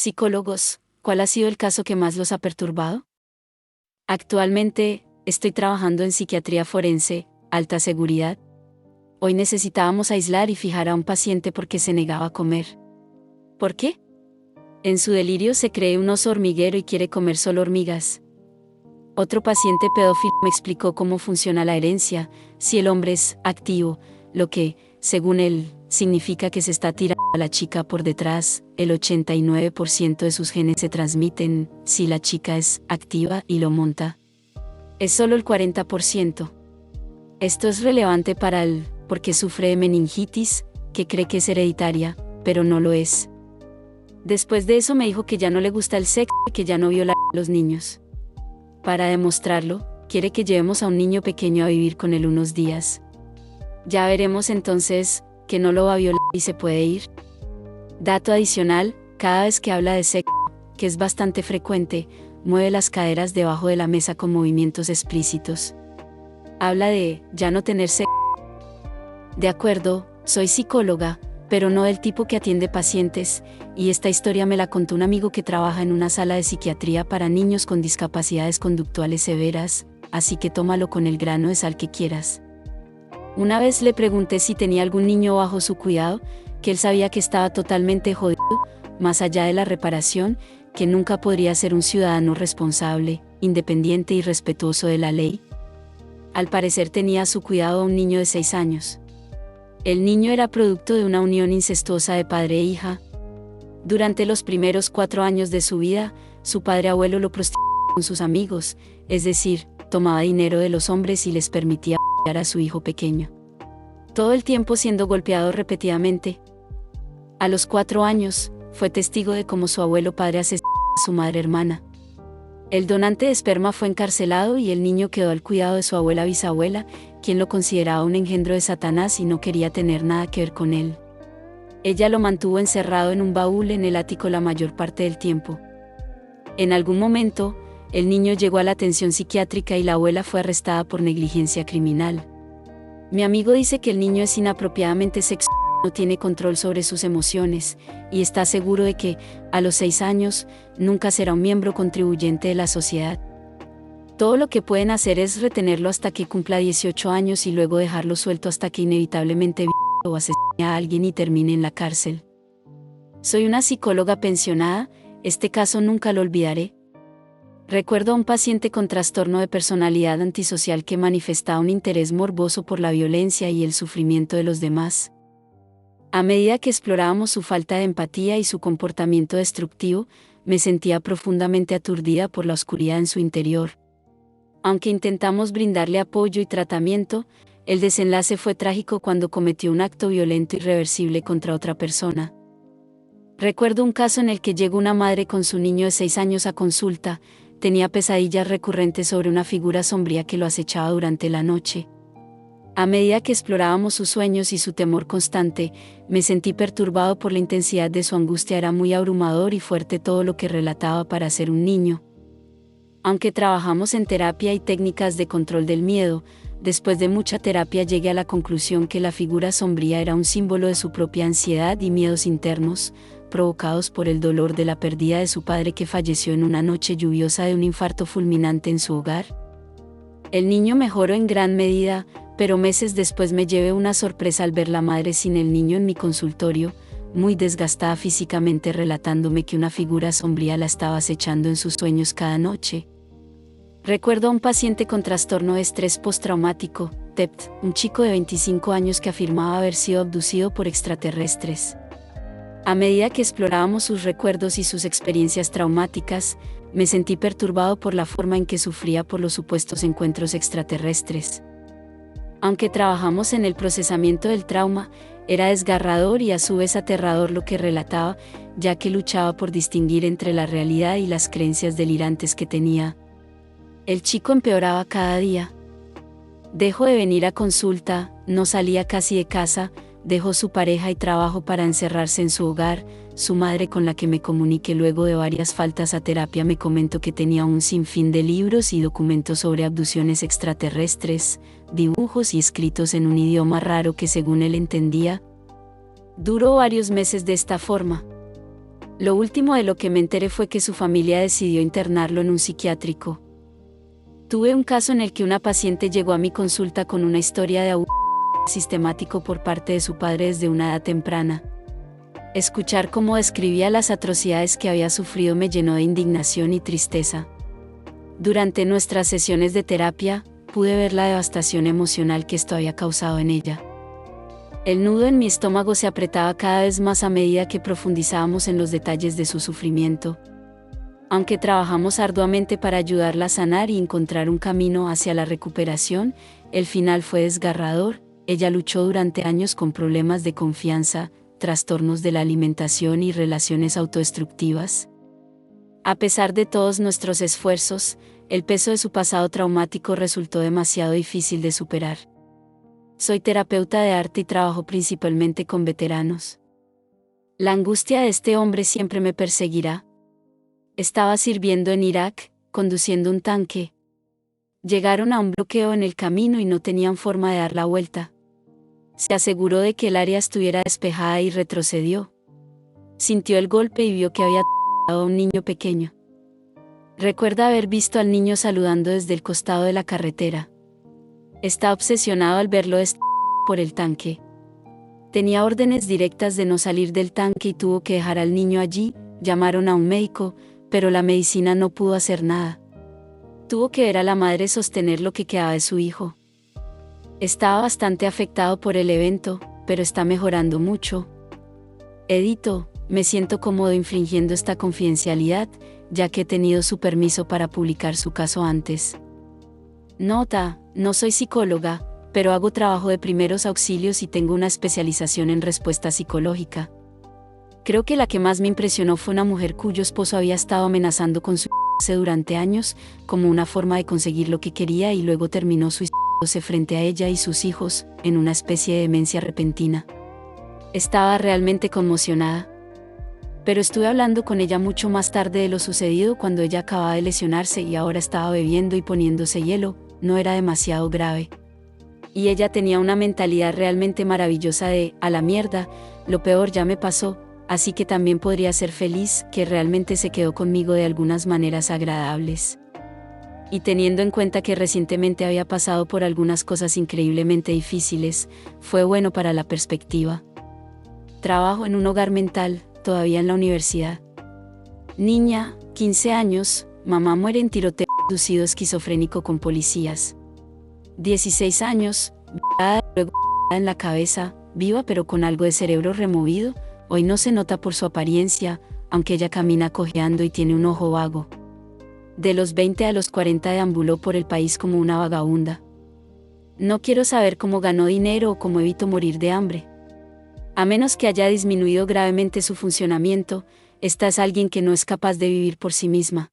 Psicólogos, ¿cuál ha sido el caso que más los ha perturbado? Actualmente, estoy trabajando en psiquiatría forense, alta seguridad. Hoy necesitábamos aislar y fijar a un paciente porque se negaba a comer. ¿Por qué? En su delirio se cree un oso hormiguero y quiere comer solo hormigas. Otro paciente pedófilo me explicó cómo funciona la herencia, si el hombre es activo, lo que, según él, significa que se está tirando a la chica por detrás, el 89% de sus genes se transmiten, si la chica es activa y lo monta. Es solo el 40%. Esto es relevante para él, porque sufre de meningitis, que cree que es hereditaria, pero no lo es. Después de eso me dijo que ya no le gusta el sexo y que ya no viola a los niños. Para demostrarlo, quiere que llevemos a un niño pequeño a vivir con él unos días. Ya veremos entonces, que no lo va a violar y se puede ir. Dato adicional, cada vez que habla de sexo, que es bastante frecuente, mueve las caderas debajo de la mesa con movimientos explícitos. Habla de ya no tener sexo. De acuerdo, soy psicóloga, pero no del tipo que atiende pacientes, y esta historia me la contó un amigo que trabaja en una sala de psiquiatría para niños con discapacidades conductuales severas, así que tómalo con el grano de sal que quieras. Una vez le pregunté si tenía algún niño bajo su cuidado, que él sabía que estaba totalmente jodido, más allá de la reparación, que nunca podría ser un ciudadano responsable, independiente y respetuoso de la ley. Al parecer tenía a su cuidado a un niño de 6 años. El niño era producto de una unión incestuosa de padre e hija. Durante los primeros 4 años de su vida, su padre abuelo lo prostituía con sus amigos, es decir, tomaba dinero de los hombres y les permitía a su hijo pequeño. Todo el tiempo siendo golpeado repetidamente. A los 4 años, fue testigo de cómo su abuelo padre asesinó a su madre hermana. El donante de esperma fue encarcelado y el niño quedó al cuidado de su abuela bisabuela, quien lo consideraba un engendro de Satanás y no quería tener nada que ver con él. Ella lo mantuvo encerrado en un baúl en el ático la mayor parte del tiempo. En algún momento, el niño llegó a la atención psiquiátrica y la abuela fue arrestada por negligencia criminal. Mi amigo dice que el niño es inapropiadamente sexual, no tiene control sobre sus emociones, y está seguro de que, a los 6 años, nunca será un miembro contribuyente de la sociedad. Todo lo que pueden hacer es retenerlo hasta que cumpla 18 años y luego dejarlo suelto hasta que inevitablemente o asesine a alguien y termine en la cárcel. Soy una psicóloga pensionada, este caso nunca lo olvidaré. Recuerdo a un paciente con trastorno de personalidad antisocial que manifestaba un interés morboso por la violencia y el sufrimiento de los demás. A medida que explorábamos su falta de empatía y su comportamiento destructivo, me sentía profundamente aturdida por la oscuridad en su interior. Aunque intentamos brindarle apoyo y tratamiento, el desenlace fue trágico cuando cometió un acto violento irreversible contra otra persona. Recuerdo un caso en el que llegó una madre con su niño de 6 años a consulta, tenía pesadillas recurrentes sobre una figura sombría que lo acechaba durante la noche. A medida que explorábamos sus sueños y su temor constante, me sentí perturbado por la intensidad de su angustia. Era muy abrumador y fuerte todo lo que relataba para ser un niño. Aunque trabajamos en terapia y técnicas de control del miedo, después de mucha terapia llegué a la conclusión que la figura sombría era un símbolo de su propia ansiedad y miedos internos, provocados por el dolor de la pérdida de su padre que falleció en una noche lluviosa de un infarto fulminante en su hogar. El niño mejoró en gran medida, pero meses después me llevé una sorpresa al ver la madre sin el niño en mi consultorio, muy desgastada físicamente, relatándome que una figura sombría la estaba acechando en sus sueños cada noche. Recuerdo a un paciente con trastorno de estrés postraumático, TEPT, un chico de 25 años que afirmaba haber sido abducido por extraterrestres. A medida que explorábamos sus recuerdos y sus experiencias traumáticas, me sentí perturbado por la forma en que sufría por los supuestos encuentros extraterrestres. Aunque trabajamos en el procesamiento del trauma, era desgarrador y a su vez aterrador lo que relataba, ya que luchaba por distinguir entre la realidad y las creencias delirantes que tenía. El chico empeoraba cada día. Dejó de venir a consulta, no salía casi de casa, dejó su pareja y trabajo para encerrarse en su hogar. Su madre, con la que me comuniqué luego de varias faltas a terapia, me comentó que tenía un sinfín de libros y documentos sobre abducciones extraterrestres, dibujos y escritos en un idioma raro que según él entendía. Duró varios meses de esta forma. Lo último de lo que me enteré fue que su familia decidió internarlo en un psiquiátrico. Tuve un caso en el que una paciente llegó a mi consulta con una historia de abuso sistemático por parte de su padre desde una edad temprana. Escuchar cómo describía las atrocidades que había sufrido me llenó de indignación y tristeza. Durante nuestras sesiones de terapia, pude ver la devastación emocional que esto había causado en ella. El nudo en mi estómago se apretaba cada vez más a medida que profundizábamos en los detalles de su sufrimiento. Aunque trabajamos arduamente para ayudarla a sanar y encontrar un camino hacia la recuperación, el final fue desgarrador. Ella luchó durante años con problemas de confianza, trastornos de la alimentación y relaciones autodestructivas. A pesar de todos nuestros esfuerzos, el peso de su pasado traumático resultó demasiado difícil de superar. Soy terapeuta de arte y trabajo principalmente con veteranos. La angustia de este hombre siempre me perseguirá. Estaba sirviendo en Irak, conduciendo un tanque. Llegaron a un bloqueo en el camino y no tenían forma de dar la vuelta. Se aseguró de que el área estuviera despejada y retrocedió. Sintió el golpe y vio que había a un niño pequeño. Recuerda haber visto al niño saludando desde el costado de la carretera. Está obsesionado al verlo por el tanque. Tenía órdenes directas de no salir del tanque y tuvo que dejar al niño allí. Llamaron a un médico, pero la medicina no pudo hacer nada. Tuvo que ver a la madre sostener lo que quedaba de su hijo. Estaba bastante afectado por el evento, pero está mejorando mucho. Edito, me siento cómodo infringiendo esta confidencialidad, ya que he tenido su permiso para publicar su caso antes. Nota, no soy psicóloga, pero hago trabajo de primeros auxilios y tengo una especialización en respuesta psicológica. Creo que la que más me impresionó fue una mujer cuyo esposo había estado amenazando con suicidarse durante años, como una forma de conseguir lo que quería, y luego terminó suicidándose frente a ella y sus hijos, en una especie de demencia repentina. Estaba realmente conmocionada. Pero estuve hablando con ella mucho más tarde de lo sucedido cuando ella acababa de lesionarse y ahora estaba bebiendo y poniéndose hielo. No era demasiado grave. Y ella tenía una mentalidad realmente maravillosa de, a la mierda, lo peor ya me pasó, así que también podría ser feliz, que realmente se quedó conmigo de algunas maneras agradables. Y teniendo en cuenta que recientemente había pasado por algunas cosas increíblemente difíciles, fue bueno para la perspectiva. Trabajo en un hogar mental, todavía en la universidad. Niña, 15 años, mamá muere en tiroteo inducido esquizofrénico con policías. 16 años, luego en la cabeza, viva pero con algo de cerebro removido. Hoy no se nota por su apariencia, aunque ella camina cojeando y tiene un ojo vago. De los 20 a los 40 deambuló por el país como una vagabunda. No quiero saber cómo ganó dinero o cómo evitó morir de hambre. A menos que haya disminuido gravemente su funcionamiento, esta es alguien que no es capaz de vivir por sí misma.